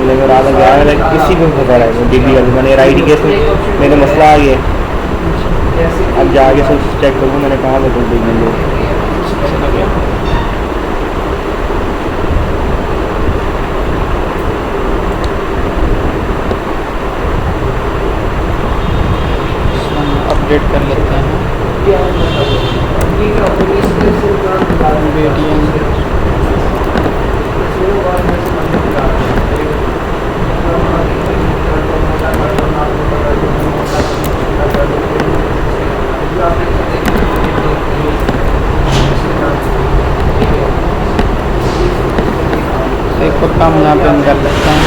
मिलेगा और आधा ग्यारह तक किसी को पता रहेगा डिग्री वाली मैंने आईडी केस में मेरा मसला आ गया। अब जाके सब चेक करूँगा मैंने कहाँ पर कर दी अपडेट कर लेते हैं एक और काम यहाँ पे हम कर लेते हैं।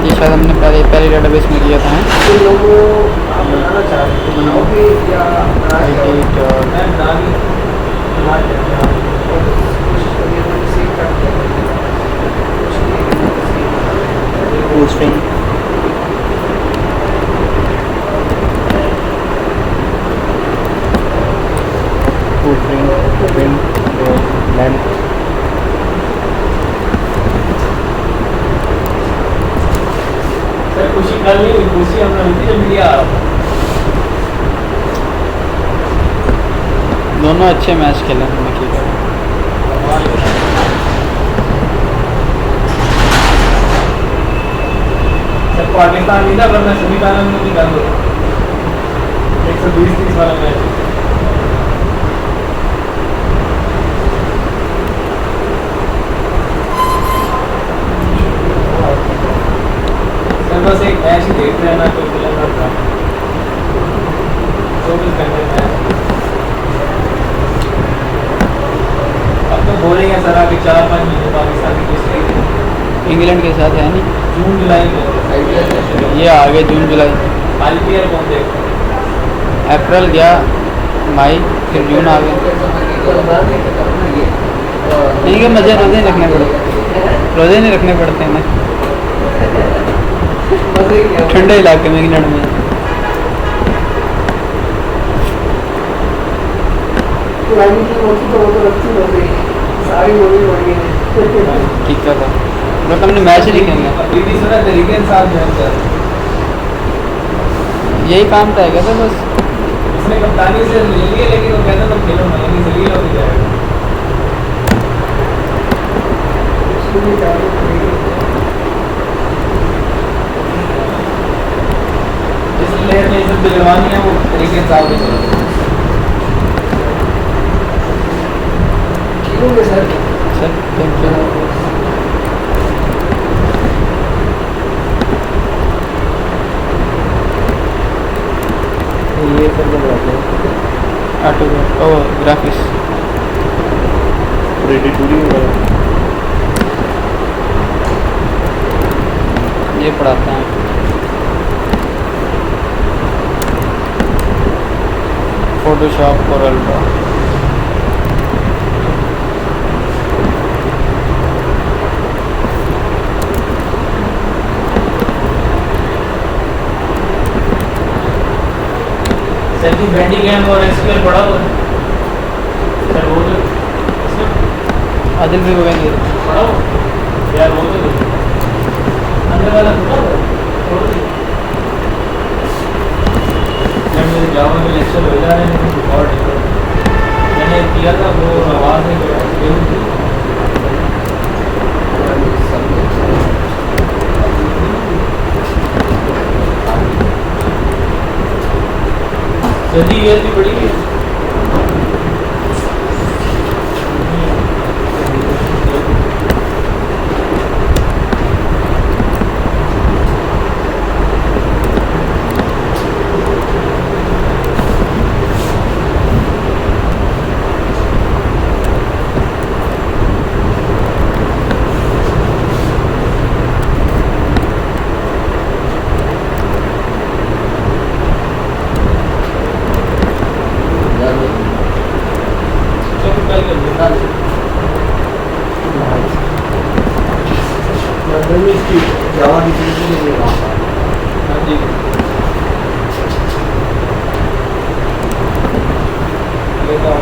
ये शायद हमने पहले डेटाबेस में किया था पोस्टिंग खुशी कल नहीं हुई, खुशी हमने हुई थी जब मीडिया आ रहा था। दोनों अच्छे मैच खेले हमने किया। पाकिस्तान नहीं था वरना सेमीफाइनल में भी कर दो 120-30 वाला मैच। बस एक मैच ही देख रहे हैं ना, कोई फिल्म ना था 24 घंटे मैच। अब तो बोलेंगे सर आगे 4-5 महीने पाकिस्तान की किस इंग्लैंड के साथ है नहीं, जून जुलाई में ये आ गए जून जुलाई। IPL कौन देखता? अप्रैल गया, मई, फिर जून आ गया। ठीक है, मज़े रोज़े नहीं रखने पड़ते, रोज़े नहीं रखने पड़ते हैं ना ठंडे इलाके में इंग्लैंड में। ठीक है मतलब हमने मैच ही नहीं खेलना, यही काम था क्या था बस। उसने कप्तानी से ले लिए लेकिन वो कहता तुम खेलो ना, लेकिन जलील हो जाएगा। जिस प्लेयर ने इज्जत दिलवानी है वो तरीके से आगे चलो। खेलोगे सर? Sir thank you. ये सब लोग रहते हैं ऑटो ओ ग्राफिक्स रेडी टू डी ये पढ़ाते हैं। फोटोशॉप और अल्ट्रा सर की बैंडी गेम और SQL पढ़ा हुआ है सर, वो तो आदिल भी होंगे पढ़ा हो यार, वो तो अंदर वाला छोड़ दो। जब मेरे जावा में लेक्चर हो जा रहे हैं तो रिकॉर्ड मैंने किया था, वो आवाज़ नहीं जल्दी USB पड़ी है। जावा की चीज़ नहीं है। हाँ जी ये तो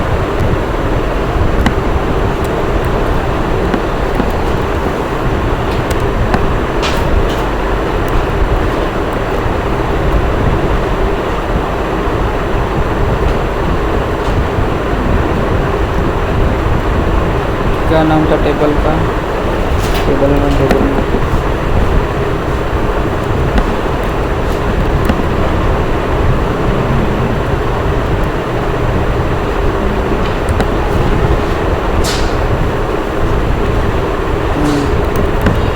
नाम था टेबल का? टेबल में टेबल में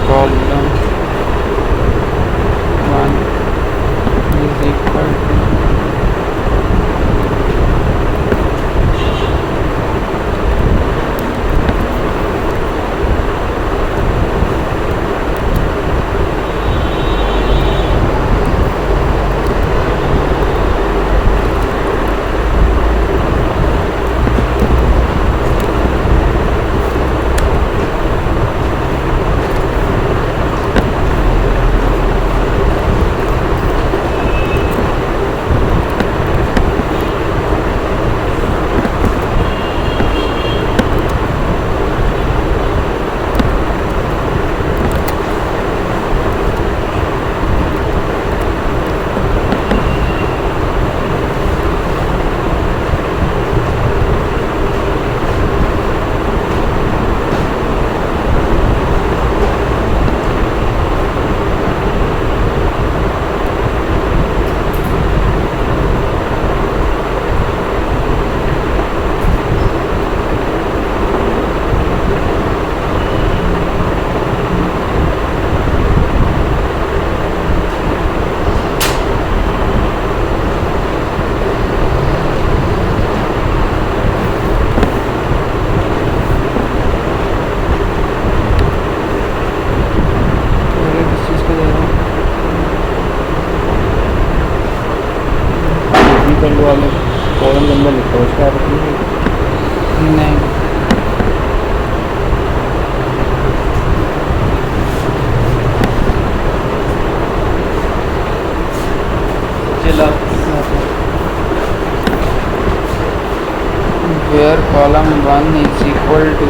कॉलम 1 इज इक्वल टू पहलू वाले कॉलम नंबर लिखा है उसका आप नहीं चला where column 1 is equal to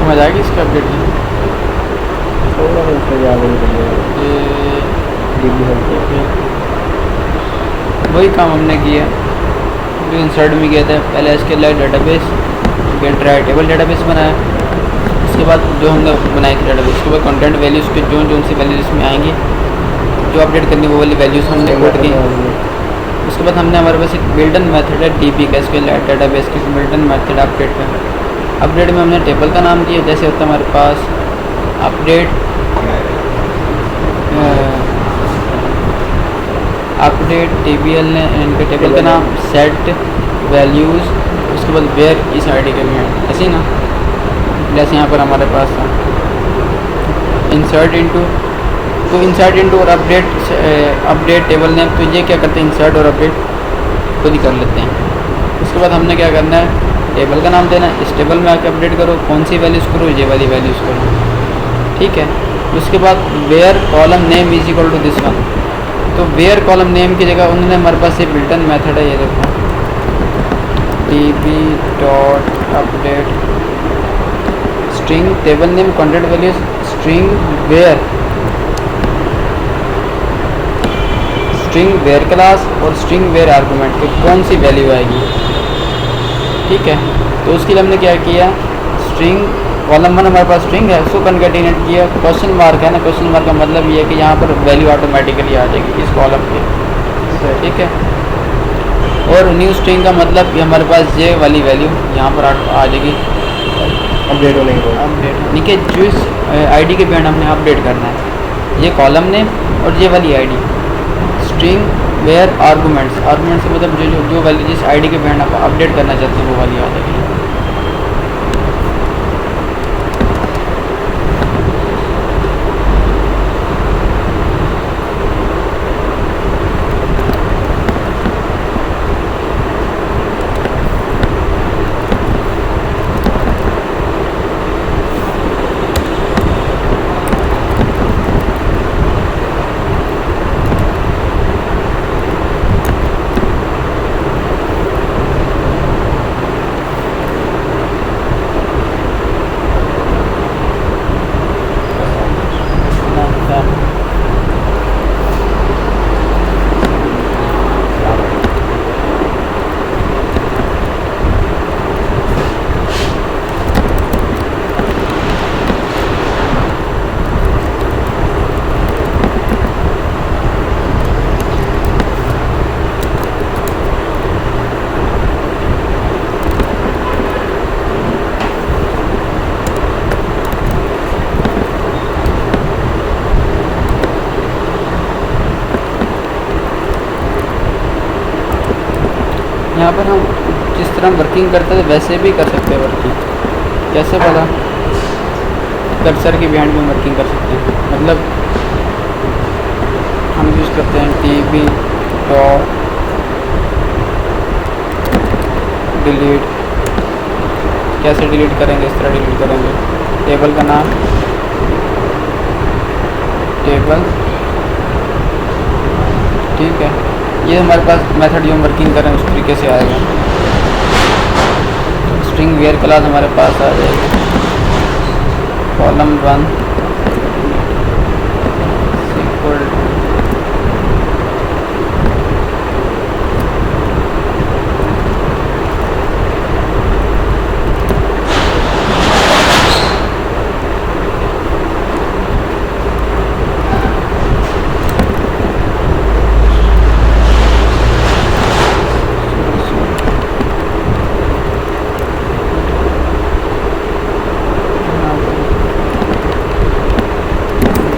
समझ आएगी इसका अपडेट? थोड़ा तो उसमें जाकर निकल ये DB हेल्प। वही काम हमने किया। अभी इंसर्ट में किया था, पहले SQLite database, try table database बनाया। उसके बाद जो हमने बनाई थी डेटाबेस, उसके बाद कंटेंट वैल्यूज़ के जो सी वैल्यूज़ में आएंगी, जो अपडेट करनी वो वाली वैल्यूज़ हमने कोड की। उसके बाद हमने हमारे पास एक बिल्डन मेथड है DB का, SQLite डेटाबेस की बिल्डन मेथड अपडेट का। अपडेट में हमने टेबल का नाम दिया, जैसे होता है हमारे पास अपडेट TBL ने इनके टेबल का नाम सेट वैल्यूज़, उसके बाद वेयर इस ID के भी हैं, ऐसे ही ना, जैसे यहाँ पर हमारे पास था इंसर्ट इनटू, तो इंसर्ट इनटू और अपडेट टेबल नेम, तो ये क्या करते हैं, इंसर्ट और अपडेट खुद ही कर लेते हैं। उसके बाद हमने क्या करना है, टेबल का नाम देना, इस टेबल में आके अपडेट करो, कौन सी वैल्यूज़ करो, ये वाली वैल्यूज़ करो, ठीक है। उसके बाद where column name is equal to this one, तो वेयर कॉलम नेम की जगह उन्होंने हमारे पास ये बिल्टन मेथड है, ये देखो DB dot update string table name content values string where class और स्ट्रिंग वेयर आर्गूमेंट की कौन सी वैल्यू आएगी, ठीक है। तो उसके लिए हमने क्या किया, स्ट्रिंग कॉलम 1 हमारे पास स्ट्रिंग है, उसको कनकैटिनेट किया, क्वेश्चन मार्क है ना, क्वेश्चन मार्क का मतलब ये है कि यहाँ पर वैल्यू ऑटोमेटिकली आ जाएगी इस कॉलम पे, ठीक है। और न्यू स्ट्रिंग का मतलब ये हमारे पास ये वाली वैल्यू यहाँ पर आ जाएगी अपडेट होने के बाद। अपडेट यानी कि जिस ID के बैंड हमने अपडेट करना है, ये कॉलम नेम और ये वाली ID स्ट्रिंग वेयर आर्गूमेंट्स से मतलब जो वैल्यू जिस ID के बैंड आप अपडेट करना चाहते हैं वो वाली आ जाएगी। यहाँ पर हम जिस तरह वर्किंग करते थे वैसे भी कर सकते हैं वर्किंग, कैसे पता, कर्सर के बिहाइंड में वर्किंग कर सकते हैं, मतलब हम यूज़ करते हैं DB डॉट डिलीट, कैसे डिलीट करेंगे, इस तरह डिलीट करेंगे, टेबल का नाम टेबल, ठीक है। ये हमारे पास मेथड जो हम वर्किंग करें उस तरीके से आएगा। स्ट्रिंग वेयर क्लास हमारे पास आ जाएगी, कॉलम 1 इक्वल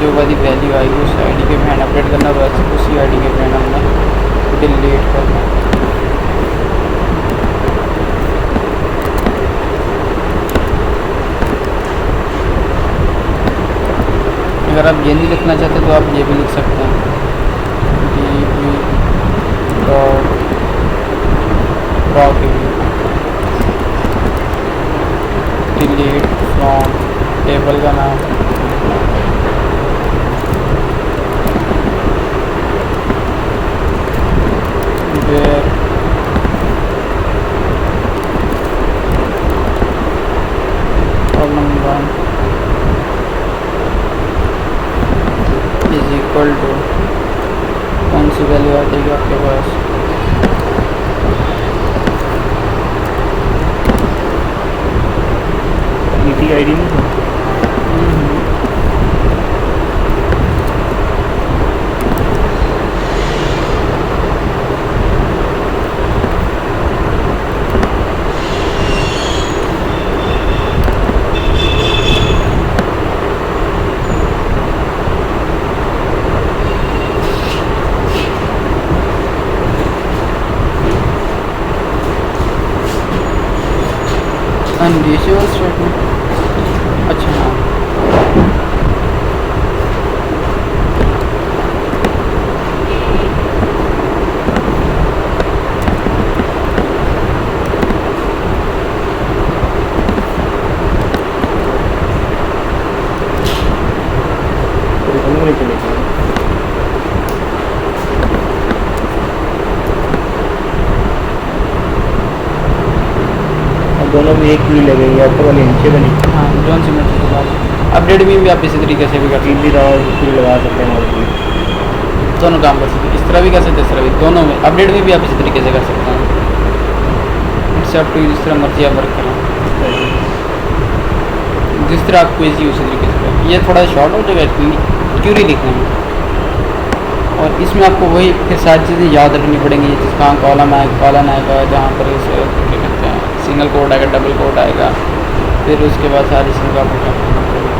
जो वाली वैल्यू आएगी उस ID के बैंड अपडेट करना, बस उसी ID के बैंड हमने डिलीट करना। अगर आप ये नहीं लिखना चाहते तो आप ये भी लिख सकते हैं, DB dot delete from table का नाम where column 1 सी वैल्यू आ जाएगी आपके पास। ईटी आईडी नहीं है। अनडिसेबल स्टेटमेंट, अच्छा हाँ। नहीं चलेगा। अब दोनों में एक ही लगेंगे, अब तो वाली नीचे बनी हाँ जॉन सीमेंट के बाद अपडेट में भी आप इसी तरीके से भी कर सकते टीम भी लगा सकते हैं हमारे लिए। हैं, दोनों काम कर सकते हैं, इस तरह भी कर सकते हैं, इस तरह भी, दोनों में अपडेट में भी आप इसी तरीके से कर सकते हैं। इट्स अप टू जिस तरह मर्जी आप वर्क करें, जिस तरह आपको इजी उसी तरीके से करें। ये थोड़ा शॉर्ट हो जाएगा क्यूरी लिखने में, और इसमें आपको वही फिर सारी चीज़ें याद रखनी पड़ेंगी, जिस कहाँ कॉलम आएगा जहाँ पर इसे क्या कहते हैं सिंगल कोड आएगा, डबल कोड आएगा, फिर उसके बाद सारी चीज़ों का आपको ख्याल रखना पड़ेगा।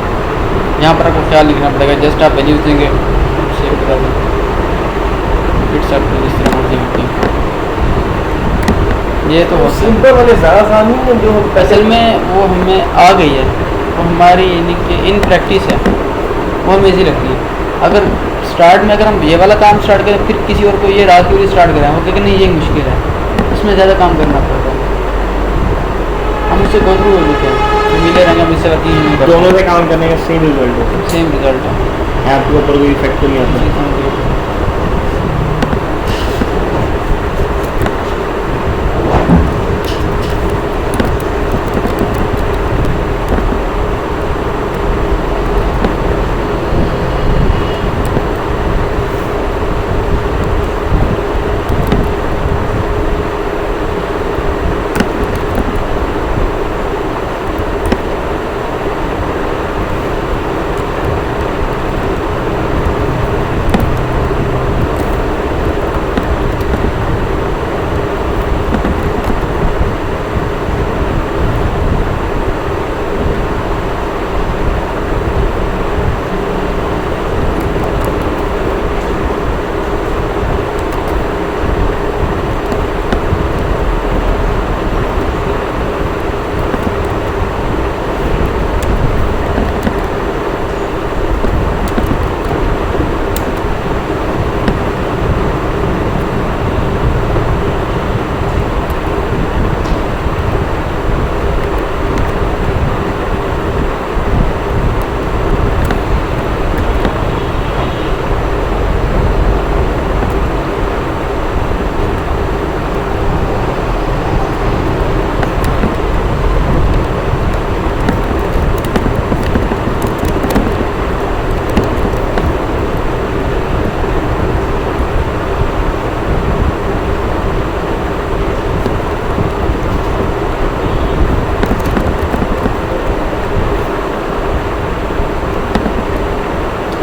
यहाँ पर आपको ख्याल लिखना पड़ेगा, जस्ट आप वैल्यूज देंगे सेव करा देंगे, फिर सब जिस तरह मर्जी होती है। ये तो सिंपल वाले ज़्यादा आसान है जो असल में वो हमें आ गई है, वो हमारी यानी कि इन प्रैक्टिस है, वो हमें ईजी लगती है। अगर स्टार्ट में अगर हम ये वाला काम स्टार्ट करें, फिर किसी और को ये रात के लिए स्टार्ट करें, वो क्योंकि नहीं ये मुश्किल है, इसमें ज़्यादा काम करना पड़ता है। हम उससे गो थ्रू हो चुके हैं, तो मिले रहेंगे, हम इससे वर्किंग नहीं करते, दोनों पे काम करने का सेम रिजल्ट है, सेम रिजल्ट है। ऐप के ऊपर कोई इफेक्ट नहीं आता।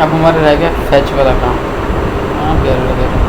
अब हमारा रह गया फैच वाला काम। हाँ प्यार वगैरह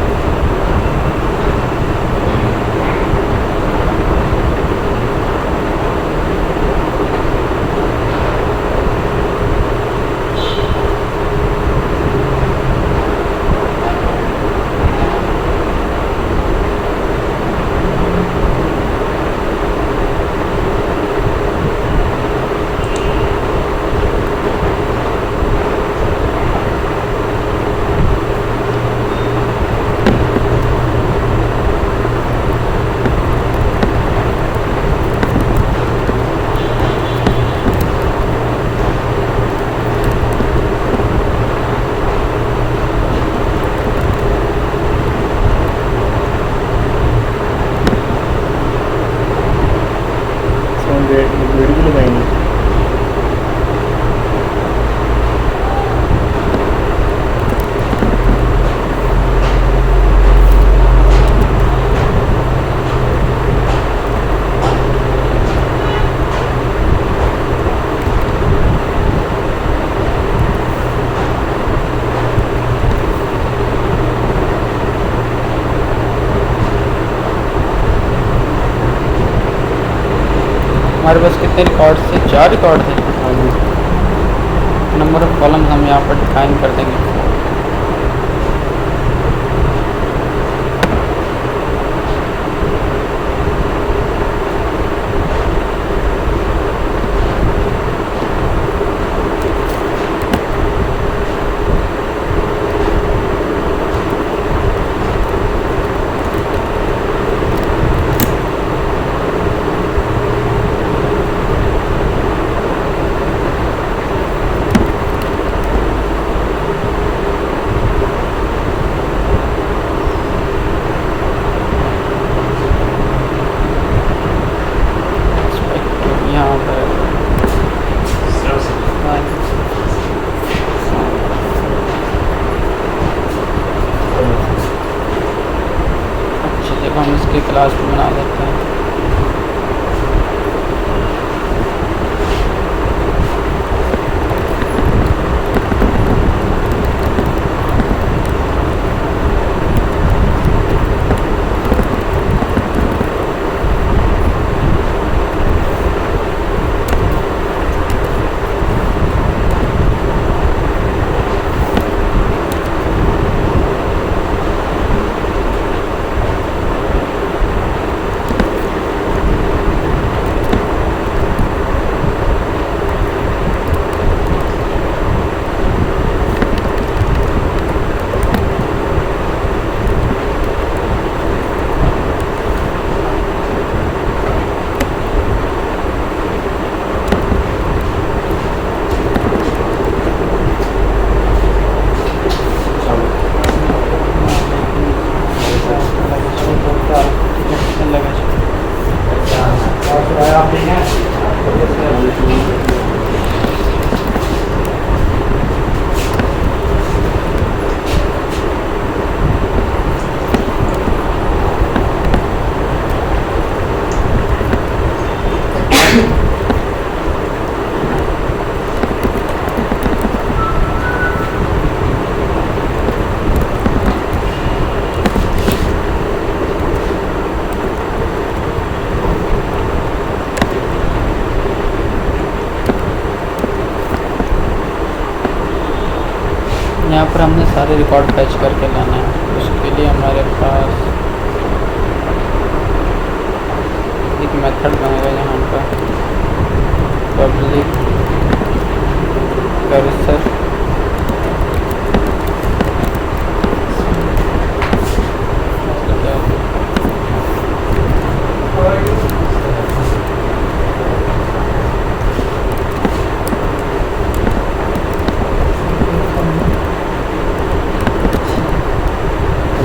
हमारे पास कितने रिकॉर्ड थे? 4 रिकॉर्ड थे। हाँ जी। नंबर ऑफ कॉलम्स हम यहाँ पर डिफाइन कर देंगे। यहाँ पर अच्छा, देखो हम इसके क्लास को बना देते हैं। यहाँ पर हमने सारे रिकॉर्ड फैच करके लाना है। उसके लिए हमारे पास एक मेथड बनेगा यहाँ पर पब्लिक कर्सर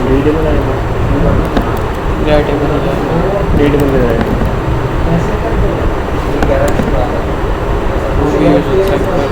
रीडेबल आएगा, राइटेबल हो जाएगा। रीडेबल हो जाएगा। वो भी यूज हो सकता है।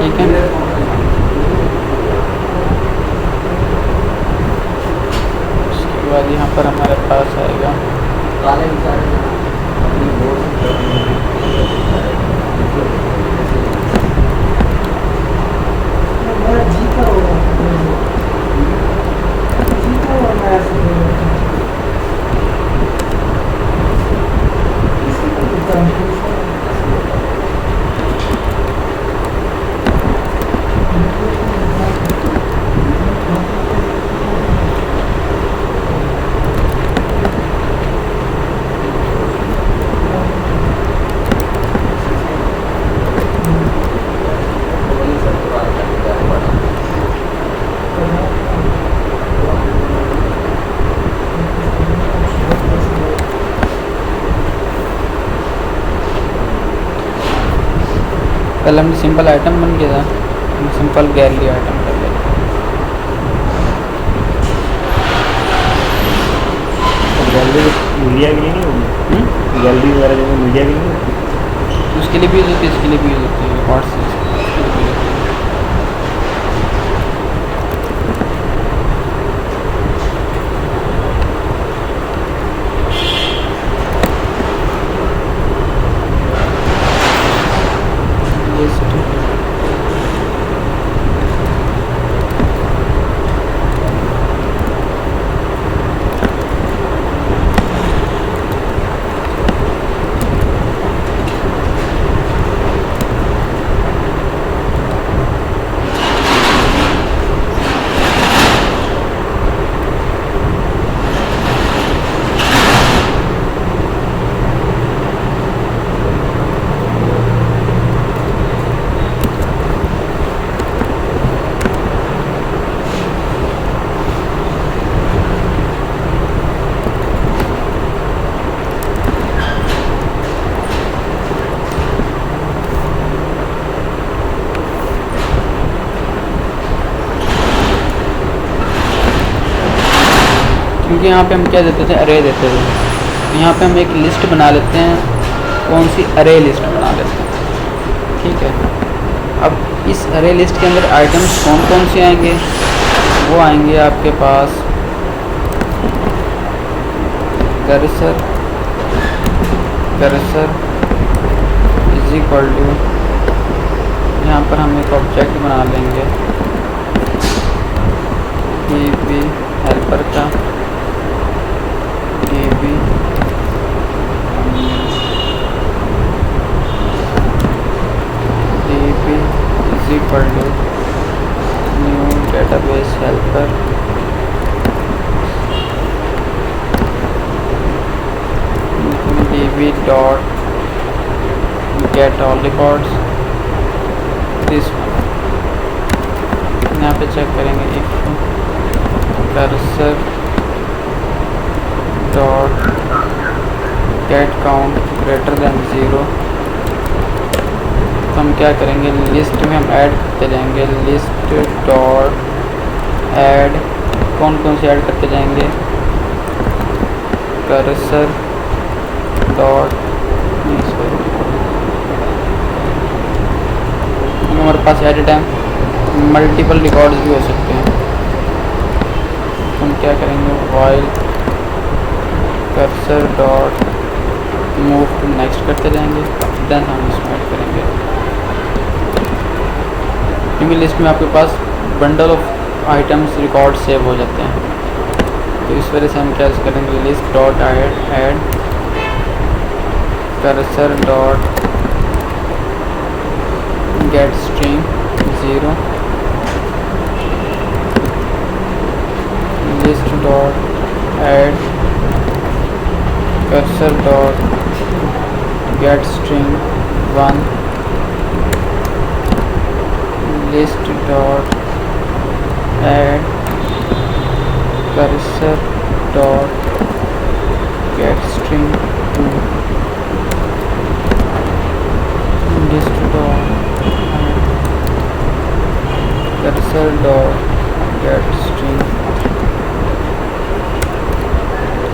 ठीक है। उसके बाद यहाँ पर हमारे पास आएगा पहले हमने सिंपल आइटम बन गया था, हम सिंपल गैलरी आइटम कर लेते हैं। गैलरी मीडिया के लिए नहीं होगी, गैलरी वगैरह जो मीडिया के लिए नहीं होगी। उसके लिए भी यूज़ होती है, इसके लिए भी यूज़ होती है, रिकॉर्ड्स उसके लिए भी यूज़ होती है। क्योंकि यहाँ पे हम क्या देते थे, अरे देते थे, तो यहाँ पे हम एक लिस्ट बना लेते हैं। कौन सी? अरे लिस्ट बना लेते हैं। ठीक है, अब इस अरे लिस्ट के अंदर आइटम्स कौन कौन से आएंगे? वो आएंगे आपके पास cursor, cursor is equal to, यहाँ पर हम एक ऑब्जेक्ट बना लेंगे DB हेल्पर का, DB is equal to new database helper DB dot get all records, this यहाँ पे चेक करेंगे if cursor dot get count greater than 0, तो हम क्या करेंगे, लिस्ट में हम ऐड करते जाएंगे, लिस्ट डॉट ऐड, कौन कौन से ऐड करते जाएंगे, कर्सर डॉट, हमारे पास at a time multiple records भी हो सकते हैं। हम क्या करेंगे, while cursor dot move to next करते जाएंगे, देन हम इसमें ऐड करेंगे। क्योंकि लिस्ट में आपके पास bundle of items record save हो जाते हैं, तो इस वजह से हम क्या करेंगे, list dot add cursor dot gate string 0, list dot add cursor dot gate string 1, list dot add cursor dot gate string 2, list dot cursor dot gate string.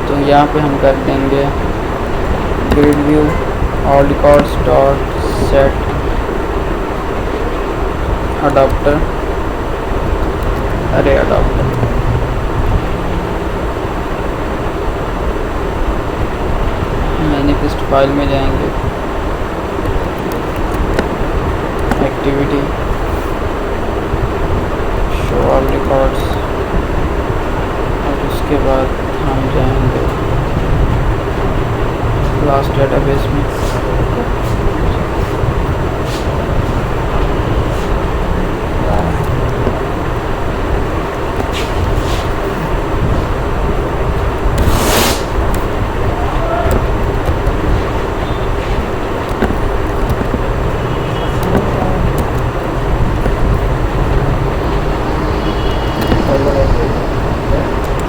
तो यहाँ पे हम कर देंगे grid view all records dot set adopter, अरे adopter, manifest file में जाएंगे, activity show all records, और उसके बाद हम जाएंगे क्लास डेटाबेस में,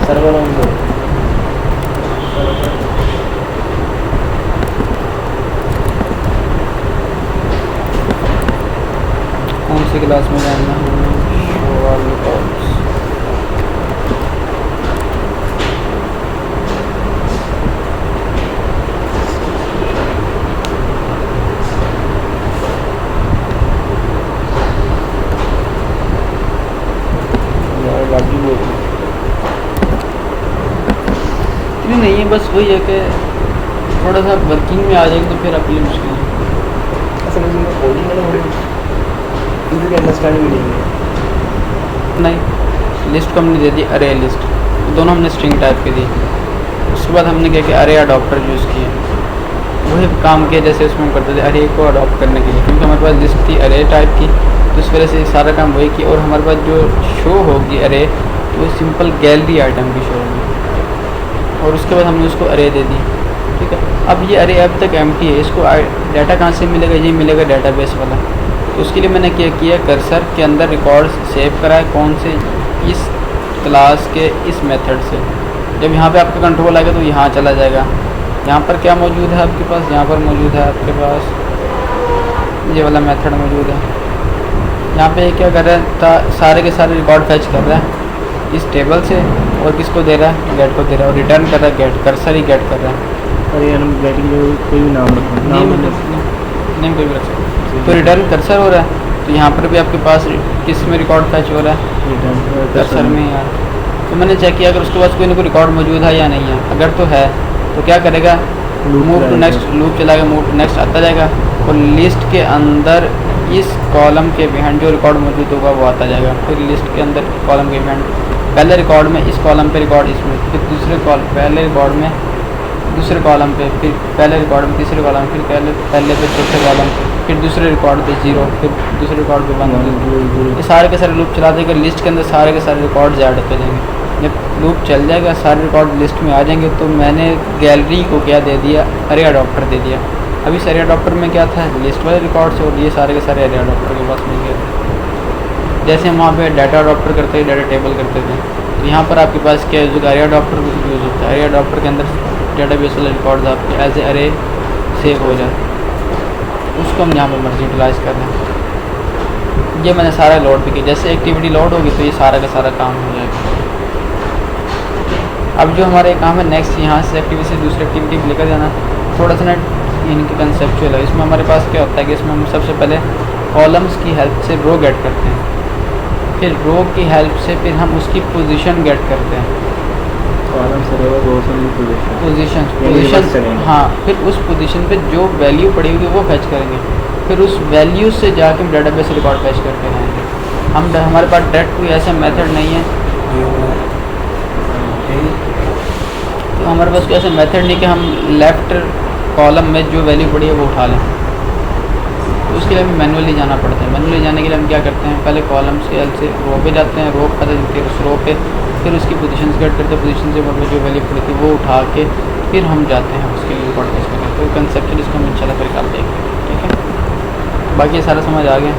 सर्वर ऑन दो, क्लास में जानना शो ऑल रिकॉर्ड्स। बाकी वो इतनी नहीं है, बस वही है कि थोड़ा सा वर्किंग में आ जाएगी तो फिर आपके लिए मुश्किल है। असल में जिनका कोडिंग है ना थोड़ी इनकी अंडरस्टैंडिंग नहीं है। नहीं, लिस्ट को हमने दे दी अरे लिस्ट, दोनों हमने स्ट्रिंग टाइप की दी। उसके बाद हमने क्या किया, अरे अडॉप्टर यूज़ किए, वही काम किया जैसे उसमें हम करते थे अरे को अडॉप्ट करने के लिए, क्योंकि हमारे पास लिस्ट थी अरे टाइप की, तो इस वजह से सारा काम वही किया। और हमारे पास जो शो होगी अरे, वो सिंपल गैलरी आइटम की शो होगी, और उसके बाद हमने उसको अरे दे दी। ठीक है, अब ये अरे अब तक एम्प्टी है, इसको डाटा कहाँ से मिलेगा, ये मिलेगा डाटाबेस वाला। तो उसके लिए मैंने क्या किया, कर्सर के अंदर रिकॉर्ड सेव करा है, कौन से, इस क्लास के इस मेथड से। जब यहाँ पे आपका कंट्रोल आएगा तो यहाँ चला जाएगा। यहाँ पर क्या मौजूद है आपके पास, यहाँ पर मौजूद है आपके पास ये वाला मेथड मौजूद है। यहाँ पे क्या कर रहा है, सारे के सारे रिकॉर्ड फैच कर रहा है इस टेबल से, और किसको दे रहा है, गेट को दे रहा है, और रिटर्न कर रहा है गेट, कर्सर ही गेट कर रहा है। अरे यार हम गेटिंग कोई भी नाम रखो, नाम नहीं कोई भी रख सकते, तो रिटर्न कर्सर हो रहा है। तो यहाँ पर भी आपके पास किस में रिकॉर्ड फैच हो रहा है, रिटर्न कर्सर में यार। तो मैंने चेक किया अगर उसके पास कोई ना कोई रिकॉर्ड मौजूद है या नहीं है, अगर तो है तो क्या करेगा, मूव टू नेक्स्ट, लूप चलाएगा, मूव टू नेक्स्ट आता जाएगा, और लिस्ट के अंदर इस कॉलम के बिहाइंड जो रिकॉर्ड मौजूद होगा वो आता जाएगा। फिर लिस्ट के अंदर कॉलम के बिहाइंड पहले रिकॉर्ड में इस कॉलम पे रिकॉर्ड इसमें, फिर दूसरे पहले रिकॉर्ड में दूसरे कॉलम पे, फिर पहले रिकॉर्ड में तीसरे कॉलम, फिर पहले पे चौथे कॉलम पे, फिर दूसरे रिकॉर्ड पे 0, फिर दूसरे रिकॉर्ड पे 1। ये सारे के सारे लूप चला देगा, लिस्ट के अंदर सारे के सारे रिकॉर्ड ऐड होते जाएंगे। जब लूप चल जाएगा सारे रिकॉर्ड लिस्ट में आ जाएंगे, तो मैंने गैलरी को क्या दे दिया, अरे अडॉप्टर दे दिया। अभी इस अरे अडॉप्टर में क्या था, लिस्ट वाले रिकॉर्ड्स, और ये सारे के सारे अरे अडॉप्टर के पास मिल गए थे। जैसे हम वहाँ पे डाटा अडॉप्टर करते थे, डाटा टेबल करते थे, तो यहाँ पर आपके पास क्या यूज़ होगा, अरे अडॉप्टर यूज़ होता है। अरे अडॉप्टर के अंदर डाटाबेस वाले रिकॉर्ड्स आपके एज ए अरे सेव हो जाए, उसको हम यहाँ पर मर्जी यूटिलाइज़ कर रहे हैं। ये मैंने सारा लोड भी किया, जैसे एक्टिविटी लोड होगी तो ये सारा का सारा काम हो जाएगा। अब जो हमारा काम है नेक्स्ट, यहाँ से एक्टिविटी से दूसरी एक्टिविटी पर लेकर जाना, थोड़ा सा ना इनकी कंसेप्चुअल है। इसमें हमारे पास क्या होता है कि इसमें हम सबसे पहले कॉलम्स की हेल्प से रो गेट करते हैं, फिर रो की हेल्प से फिर हम उसकी पोजीशन गेट करते हैं, पोजीशन, हाँ, फिर उस पोजीशन पे जो वैल्यू पड़ी होगी वो फैच करेंगे, फिर उस वैल्यू से जाके हम डाटाबेस रिकॉर्ड फैच करके आएंगे। हमारे पास डायरेक्ट कोई ऐसा मेथड नहीं है, तो हमारे पास कोई ऐसा मेथड नहीं कि हम लेफ़्ट कॉलम में जो वैल्यू पड़ी है वो उठा लें। तो उसके लिए हमें मैनुअली जाना पड़ता है। मैनुअली जाने के लिए हम क्या करते हैं, पहले कॉलम्स के हेल्प से रो पे जाते हैं, रो पता चलती है उस रो पे, फिर उसकी पोजीशन गेट करते हैं, पोजीशन से मतलब जो वैल्यू पड़ी थी वो उठा के फिर हम जाते हैं उसके लिए रिकॉर्ड फैच करते हैं। तो कंसेप्चुअली इसको हम इंशाल्लाह फिर कर देंगे, ठीक है। बाकी सारा समझ आ गया।